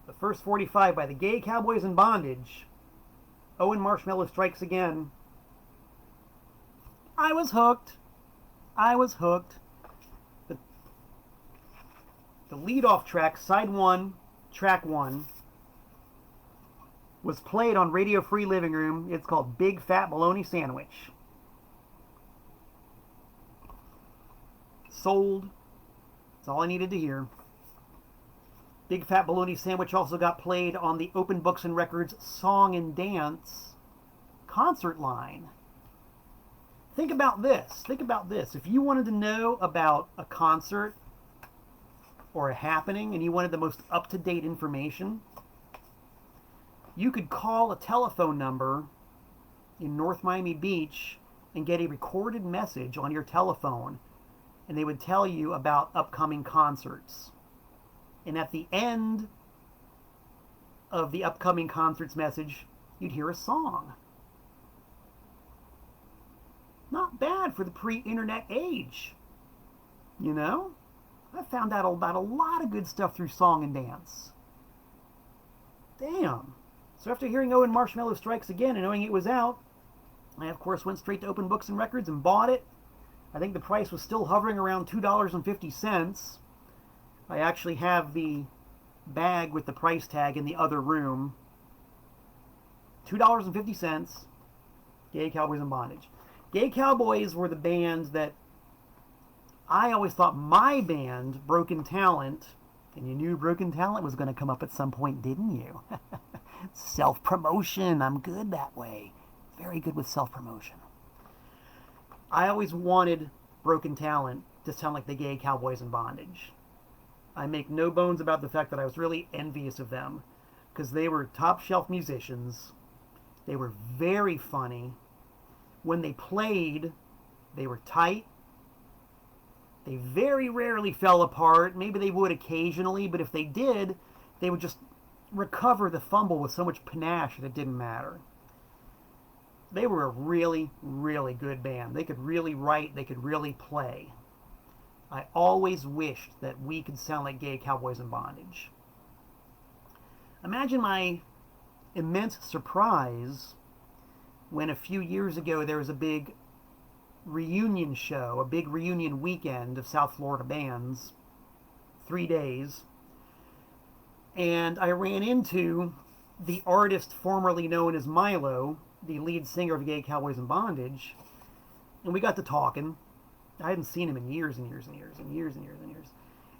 Speaker 1: the first 45 by the Gay Cowboys in Bondage, Owen Marshmallow Strikes Again, I was hooked. I was hooked. The lead-off track, side 1, track 1, was played on Radio Free Living Room. It's called Big Fat Baloney Sandwich. Sold. That's all I needed to hear. Big Fat Baloney Sandwich also got played on the Open Books and Records Song and Dance concert line. Think about this. Think about this. If you wanted to know about a concert or a happening and you wanted the most up-to-date information, you could call a telephone number in North Miami Beach and get a recorded message on your telephone, and they would tell you about upcoming concerts. And at the end of the upcoming concerts message, you'd hear a song. Not bad for the pre-internet age. You know? I found out about a lot of good stuff through Song and Dance. Damn. So after hearing Owen Marshmallow Strikes Again and knowing it was out, I of course went straight to Open Books and Records and bought it. I think the price was still hovering around $2.50. I actually have the bag with the price tag in the other room. $2.50. Gay Cowboys in Bondage. Gay Cowboys were the band that I always thought my band, Broken Talent, and you knew Broken Talent was going to come up at some point, didn't you? Self-promotion. I'm good that way. Very good with self-promotion. I always wanted Broken Talent to sound like the Gay Cowboys in Bondage. I make no bones about the fact that I was really envious of them. because they were top shelf musicians. They were very funny. When they played, they were tight. They very rarely fell apart. Maybe they would occasionally, but if they did, they would just recover the fumble with so much panache that it didn't matter. They were a really, really good band. They could really write. They could really play. I always wished that we could sound like Gay Cowboys in Bondage. Imagine my immense surprise when a few years ago there was a big reunion show, a big reunion weekend of South Florida bands, 3 days, and I ran into the artist formerly known as Milo, the lead singer of Gay Cowboys in Bondage, and we got to talking. I hadn't seen him in years and years and years and years and years and years.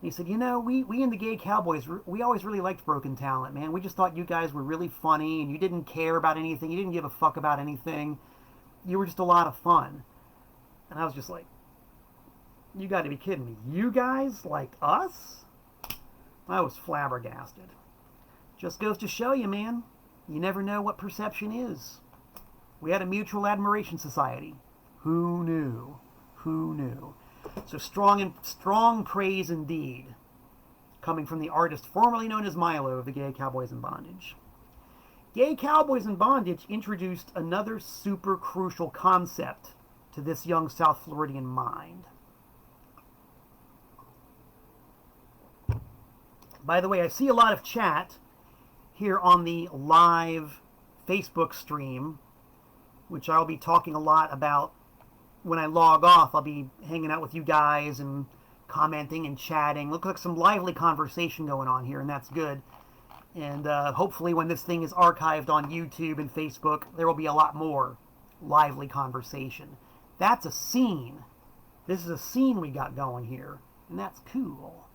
Speaker 1: And he said, you know, we in the Gay Cowboys, we always really liked Broken Talent, man. We just thought you guys were really funny, and you didn't care about anything. You didn't give a fuck about anything. You were just a lot of fun. And I was just like, you got to be kidding me. You guys liked us? I was flabbergasted. Just goes to show you, man, you never know what perception is. We had a mutual admiration society. Who knew? Who knew? So strong praise indeed, coming from the artist formerly known as Milo of the Gay Cowboys in Bondage. Gay Cowboys in Bondage introduced another super crucial concept to this young South Floridian mind. By the way, I see a lot of chat here on the live Facebook stream, which I'll be talking a lot about. When I log off, I'll be hanging out with you guys and commenting and chatting. Looks like some lively conversation going on here, and that's good. And hopefully when this thing is archived on YouTube and Facebook, there will be a lot more lively conversation. That's a scene. This is a scene we got going here, and that's cool.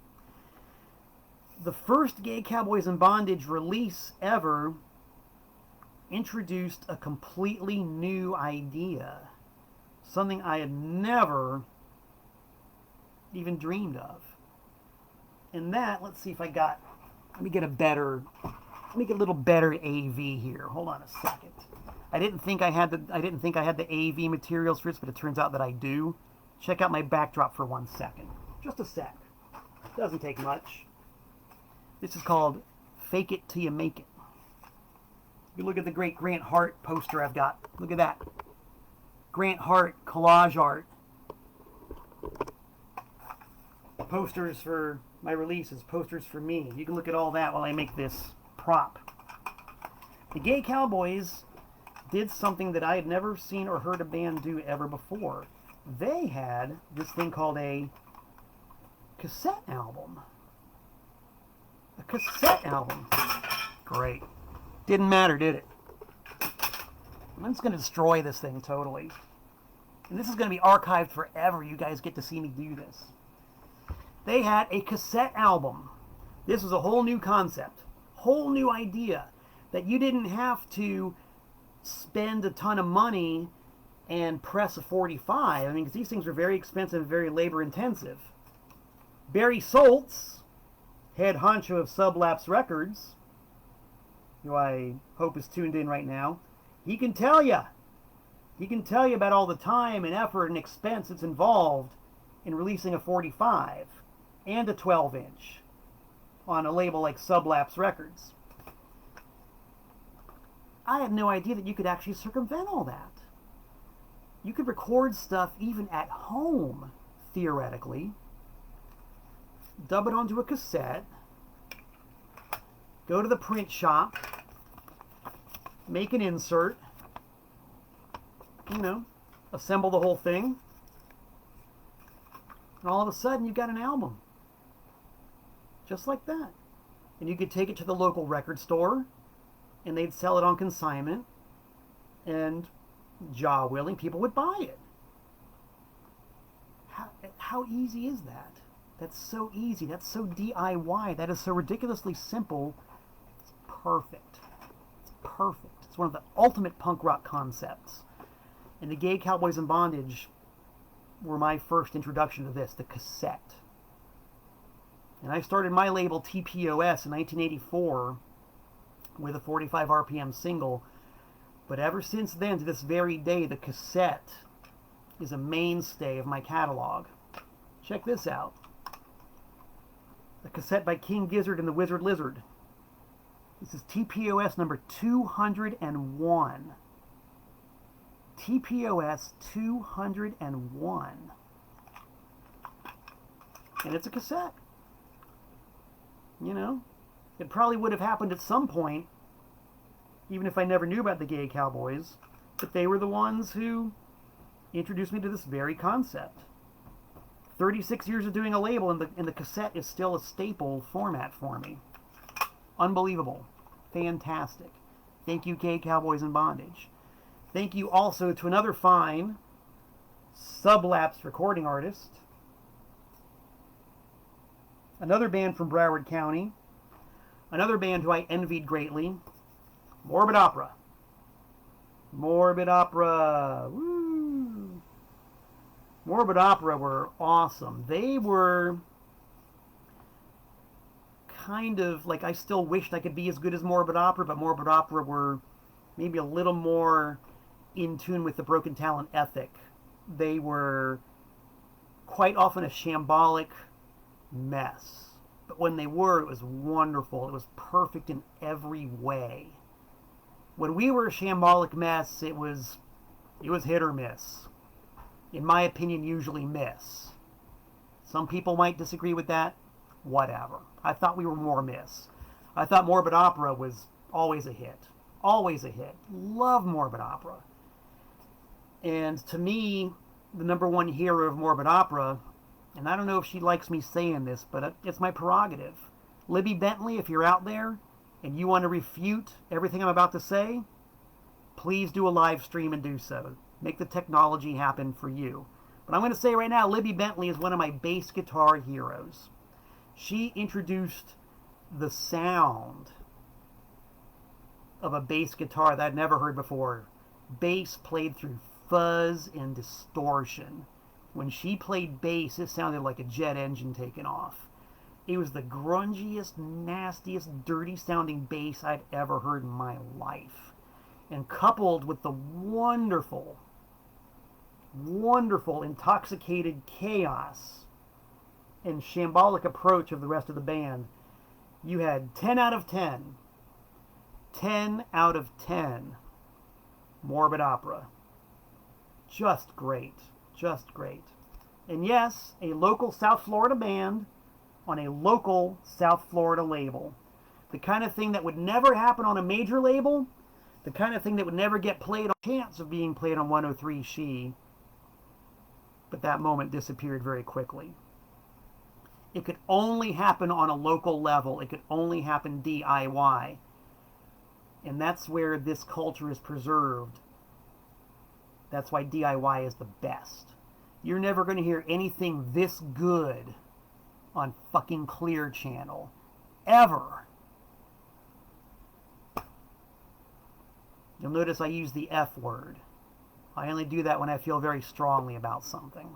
Speaker 1: The first Gay Cowboys in Bondage release ever introduced a completely new idea. Something I had never even dreamed of. And that, let's see if I got, let me get a little better AV here. Hold on a second. I didn't think I had the AV materials for this, but it turns out that I do. Check out my backdrop for 1 second. Just a sec. Doesn't take much. This is called Fake It Till You Make It. You look at the great Grant Hart poster I've got. Look at that. Grant Hart collage art. Posters for my releases, posters for me. You can look at all that while I make this prop. The Gay Cowboys did something that I had never seen or heard a band do ever before. They had this thing called a cassette album. A cassette album. Great. Didn't matter, did it? I'm just going to destroy this thing totally. And this is going to be archived forever. You guys get to see me do this. They had a cassette album. This was a whole new concept. Whole new idea. That you didn't have to spend a ton of money and press a 45. I mean, because these things are very expensive and very labor intensive. Barry Soltz, head honcho of Sublapse Records, who I hope is tuned in right now, he can tell you. He can tell you about all the time and effort and expense that's involved in releasing a 45 and a 12-inch on a label like Sublapse Records. I had no idea that you could actually circumvent all that. You could record stuff even at home, theoretically, dub it onto a cassette, go to the print shop, make an insert, you know, assemble the whole thing, and all of a sudden you've got an album. Just like that. And you could take it to the local record store, and they'd sell it on consignment, and jaw willing, people would buy it. How easy is that? That's so easy. That's so DIY. That is so ridiculously simple. It's perfect. It's perfect. It's one of the ultimate punk rock concepts. And the Gay Cowboys in Bondage were my first introduction to this, the cassette. And I started my label TPOS in 1984 with a 45 RPM single. But ever since then, to this very day, the cassette is a mainstay of my catalog. Check this out. A cassette by King Gizzard and the Wizard Lizard. This is TPOS number 201. TPOS 201. And it's a cassette. You know, it probably would have happened at some point, even if I never knew about the Gay Cowboys, but they were the ones who introduced me to this very concept. 36 years of doing a label, and the cassette is still a staple format for me. Unbelievable. Fantastic. Thank you, Gay Cowboys in Bondage. Thank you also to another fine sublapsed recording artist. Another band from Broward County. Another band who I envied greatly. Morbid Opera. Morbid Opera. Woo! Morbid Opera were awesome. They were kind of like, I still wished I could be as good as Morbid Opera, but Morbid Opera were maybe a little more in tune with the Broken Talent ethic. They were quite often a shambolic mess. But when they were, it was wonderful. It was perfect in every way. When we were a shambolic mess, it was hit or miss. In my opinion, usually miss. Some people might disagree with that. Whatever. I thought we were more miss. I thought Morbid Opera was always a hit. Always a hit. Love Morbid Opera. And to me, the number one hero of Morbid Opera, and I don't know if she likes me saying this, but it's my prerogative. Libby Bentley, if you're out there and you want to refute everything I'm about to say, please do a live stream and do so. Make the technology happen for you. But I'm going to say right now, Libby Bentley is one of my bass guitar heroes. She introduced the sound of a bass guitar that I'd never heard before. Bass played through fuzz and distortion. When she played bass, it sounded like a jet engine taking off. It was the grungiest, nastiest, dirty-sounding bass I'd ever heard in my life. And coupled with the wonderful, wonderful, intoxicated chaos and shambolic approach of the rest of the band, you had 10 out of 10. 10 out of 10. Morbid Opera. Just great. Just great. And yes, a local South Florida band on a local South Florida label. The kind of thing that would never happen on a major label. The kind of thing that would never get played on chance of being played on 103 She. But that moment disappeared very quickly. It could only happen on a local level. It could only happen DIY. And that's where this culture is preserved. That's why DIY is the best. You're never going to hear anything this good on fucking Clear Channel. Ever. You'll notice I use the F word. I only do that when I feel very strongly about something.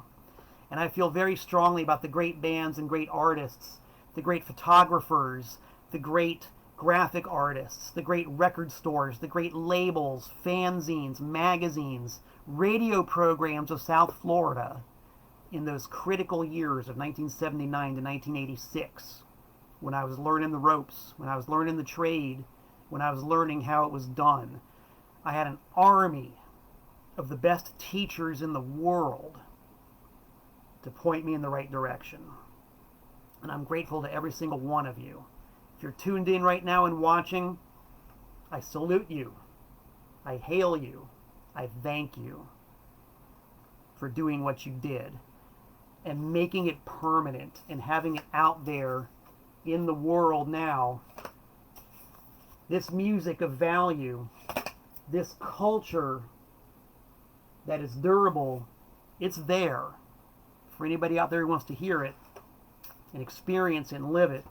Speaker 1: And I feel very strongly about the great bands and great artists, the great photographers, the great graphic artists, the great record stores, the great labels, fanzines, magazines, radio programs of South Florida in those critical years of 1979 to 1986, when I was learning the ropes, when I was learning the trade, when I was learning how it was done. I had an army of the best teachers in the world to point me in the right direction. And I'm grateful to every single one of you. If you're tuned in right now and watching, I salute you. I hail you. I thank you for doing what you did and making it permanent and having it out there in the world now. This music of value, this culture that is durable, it's there for anybody out there who wants to hear it and experience it and live it.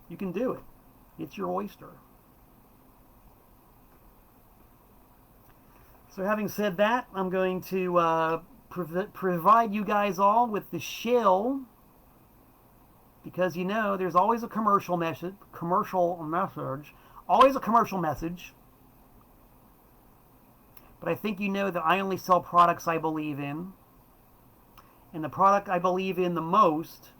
Speaker 1: You can do it. It's your oyster. So having said that, I'm going to provide you guys all with the shill, because you know there's always a commercial message Always a commercial message. But I think you know that I only sell products I believe in. And the product I believe in the most,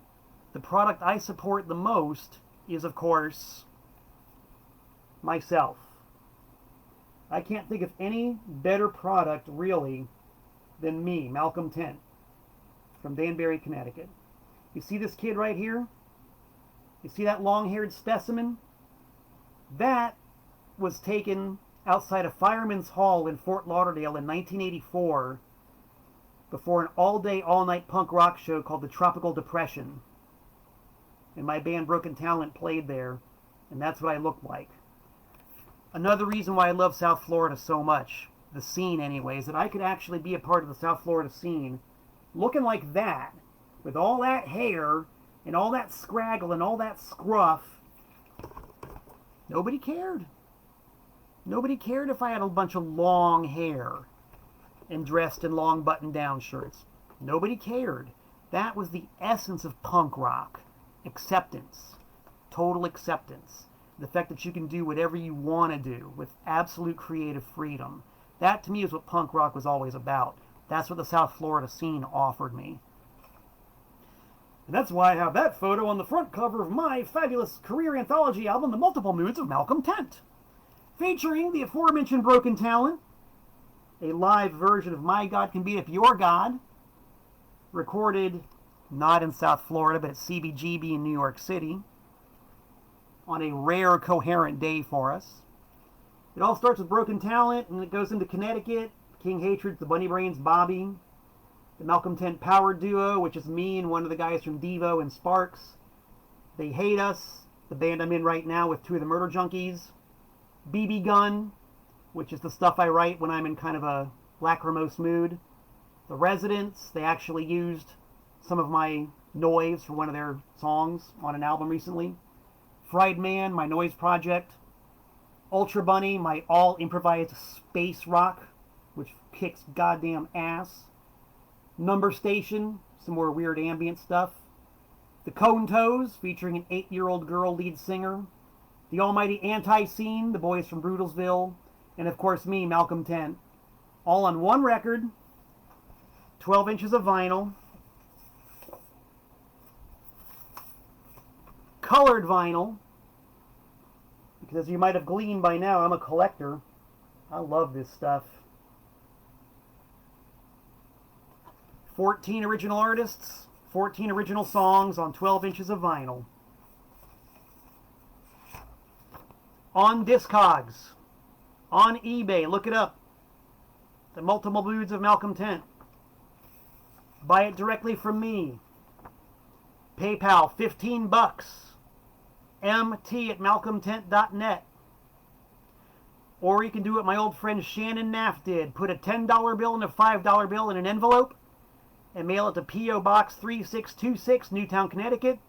Speaker 1: the product I support the most, is, of course, myself. I can't think of any better product, really, than me, Malcolm Tent, from Danbury, Connecticut. You see this kid right here? You see that long-haired specimen? That was taken outside of Fireman's Hall in Fort Lauderdale in 1984 before an all-day, all-night punk rock show called the Tropical Depression. And my band Broken Talent played there, and that's what I looked like. Another reason why I love South Florida so much, the scene anyway, is that I could actually be a part of the South Florida scene looking like that, with all that hair and all that scraggle and all that scruff. Nobody cared. Nobody cared if I had a bunch of long hair and dressed in long button-down shirts. Nobody cared. That was the essence of punk rock. Acceptance. Total acceptance. The fact that you can do whatever you want to do with absolute creative freedom. That, to me, is what punk rock was always about. That's what the South Florida scene offered me. And that's why I have that photo on the front cover of my fabulous career anthology album, The Multiple Moods of Malcolm Tent, featuring the aforementioned Broken Talent, a live version of My God Can Beat Up Your God, recorded not in South Florida, but at CBGB in New York City, on a rare, coherent day for us. It all starts with Broken Talent, and it goes into Connecticut, King Hatred, the Bunny Brains, Bobby, the Malcolm Tent Power Duo, which is me and one of the guys from Devo and Sparks. They Hate Us, the band I'm in right now with two of the Murder Junkies. BB Gun, which is the stuff I write when I'm in kind of a lachrymose mood. The Residents, they actually used some of my noise for one of their songs on an album recently. Fried Man, my noise project. Ultra Bunny, my all-improvised space rock, which kicks goddamn ass. Number Station, some more weird ambient stuff. The Cone Toes, featuring an 8-year-old girl lead singer. The Almighty Anti-Scene, the boys from Brutalsville. And of course me, Malcolm Tent. All on one record, 12 inches of vinyl. Colored vinyl. Because as you might have gleaned by now, I'm a collector. I love this stuff. 14 original artists, 14 original songs on 12 inches of vinyl. On Discogs, on eBay, look it up. The Multiple Moods of Malcolm Tent. Buy it directly from me. PayPal, $15. mt@malcolmtent.net. Or you can do what my old friend Shannon Naff did. Put a $10 bill and a $5 bill in an envelope and mail it to P.O. Box 3626, Newtown, Connecticut,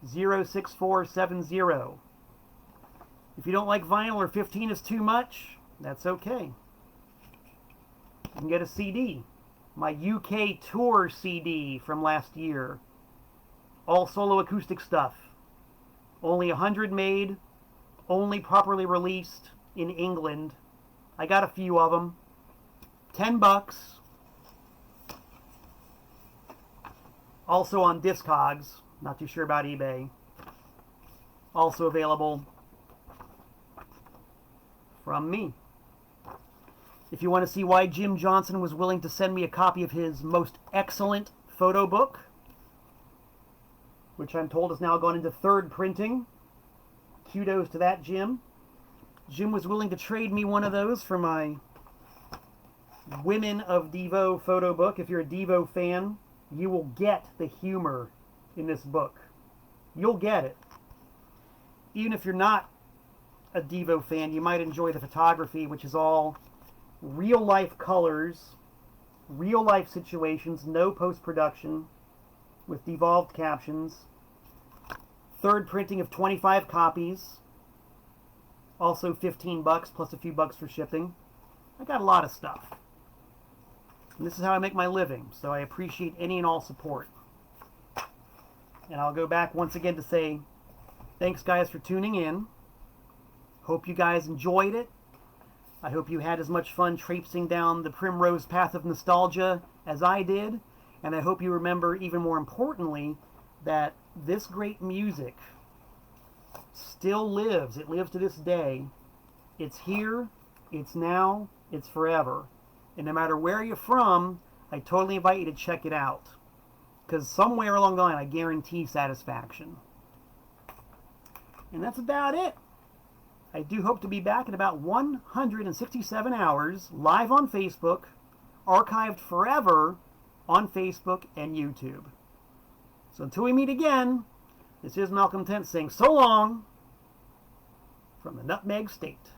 Speaker 1: 06470. If you don't like vinyl or 15 is too much, that's okay. You can get a CD. My UK tour CD from last year. All solo acoustic stuff. Only 100 made, only properly released in England. I got a few of them. $10. Also on Discogs. Not too sure about eBay. Also available from me. If you want to see why Jim Johnson was willing to send me a copy of his most excellent photo book, which I'm told has now gone into 3rd printing. Kudos to that, Jim. Jim was willing to trade me one of those for my Women of Devo photo book. If you're a Devo fan, you will get the humor in this book. You'll get it. Even if you're not a Devo fan, you might enjoy the photography, which is all real-life colors, real-life situations, no post-production, with devolved captions. 3rd printing of 25 copies. Also $15 plus a few bucks for shipping. I got a lot of stuff. And this is how I make my living, so I appreciate any and all support. And I'll go back once again to say thanks, guys, for tuning in. Hope you guys enjoyed it. I hope you had as much fun traipsing down the primrose path of nostalgia as I did. And I hope you remember, even more importantly, that this great music still lives. It lives to this day. It's here, it's now, it's forever. And no matter where you're from, I totally invite you to check it out. Because somewhere along the line, I guarantee satisfaction. And that's about it. I do hope to be back in about 167 hours, live on Facebook, archived forever on Facebook and YouTube. So until we meet again, this is Malcolm Tent saying so long from the Nutmeg State.